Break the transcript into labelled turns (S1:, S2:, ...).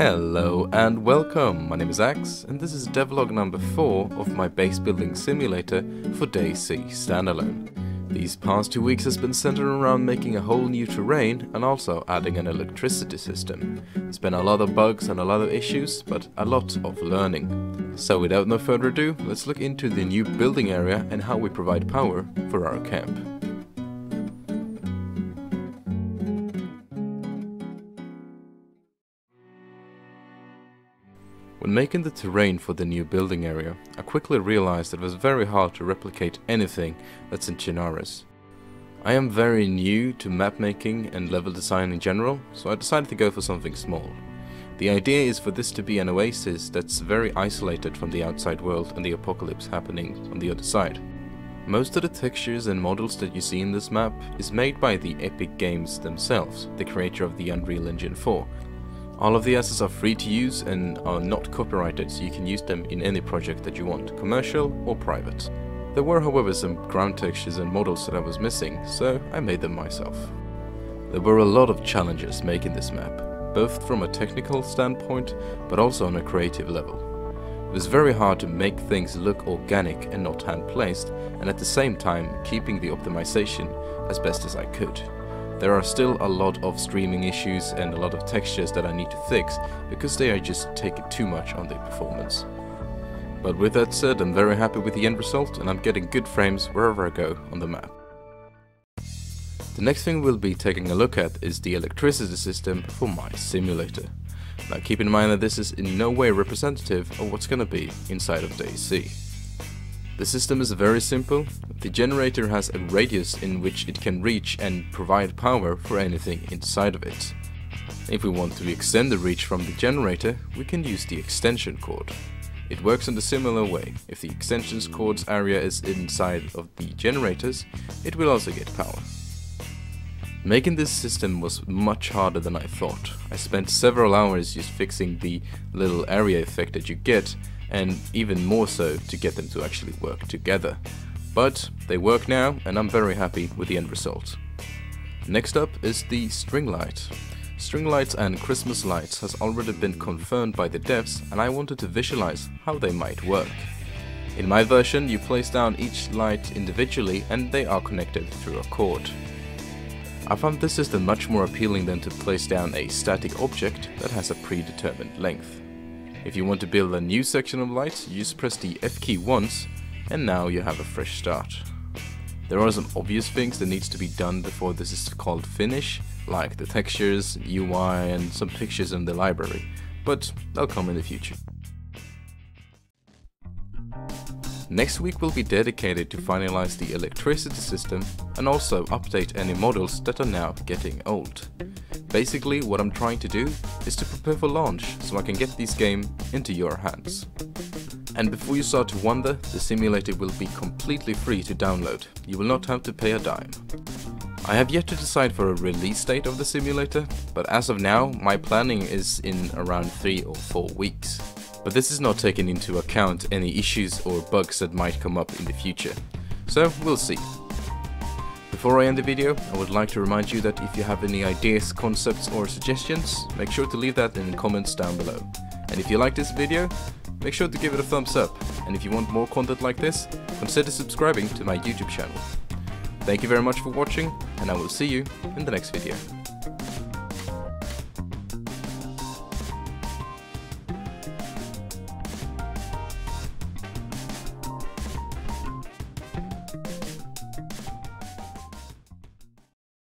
S1: Hello and welcome, my name is Axe and this is Devlog number 4 of my base building simulator for DayZ Standalone. These past 2 weeks has been centered around making a whole new terrain and also adding an electricity system. There's been a lot of bugs and a lot of issues, but a lot of learning. So without no further ado, let's look into the new building area and how we provide power for our camp. When making the terrain for the new building area, I quickly realized it was very hard to replicate anything that's in Chernarus. I am very new to map making and level design in general, so I decided to go for something small. The idea is for this to be an oasis that's very isolated from the outside world and the apocalypse happening on the other side. Most of the textures and models that you see in this map is made by the Epic Games themselves, the creator of the Unreal Engine 4. All of the assets are free to use and are not copyrighted, so you can use them in any project that you want, commercial or private. There were however some ground textures and models that I was missing, so I made them myself. There were a lot of challenges making this map, both from a technical standpoint but also on a creative level. It was very hard to make things look organic and not hand-placed, and at the same time keeping the optimization as best as I could. There are still a lot of streaming issues and a lot of textures that I need to fix because they are just taking too much on their performance. But with that said, I'm very happy with the end result and I'm getting good frames wherever I go on the map. The next thing we'll be taking a look at is the electricity system for my simulator. Now keep in mind that this is in no way representative of what's gonna be inside of DayZ. The system is very simple. The generator has a radius in which it can reach and provide power for anything inside of it. If we want to extend the reach from the generator, we can use the extension cord. It works in a similar way. If the extension cord's area is inside of the generators, it will also get power. Making this system was much harder than I thought. I spent several hours just fixing the little area effect that you get, and even more so to get them to actually work together. But they work now and I'm very happy with the end result. Next up is the string light. String lights and Christmas lights has already been confirmed by the devs and I wanted to visualize how they might work. In my version you place down each light individually and they are connected through a cord. I found this system much more appealing than to place down a static object that has a predetermined length. If you want to build a new section of lights, you just press the F key once and now you have a fresh start. There are some obvious things that needs to be done before this is called finish, like the textures, UI and some pictures in the library, but they'll come in the future. Next week will be dedicated to finalize the electricity system and also update any models that are now getting old. Basically what I'm trying to do is to prepare for launch so I can get this game into your hands. And before you start to wonder, the simulator will be completely free to download. You will not have to pay a dime. I have yet to decide for a release date of the simulator, but as of now my planning is in around 3 or 4 weeks. But this is not taking into account any issues or bugs that might come up in the future. So we'll see. Before I end the video, I would like to remind you that if you have any ideas, concepts or suggestions, make sure to leave that in the comments down below. And if you like this video, make sure to give it a thumbs up. And if you want more content like this, consider subscribing to my YouTube channel. Thank you very much for watching, and I will see you in the next video.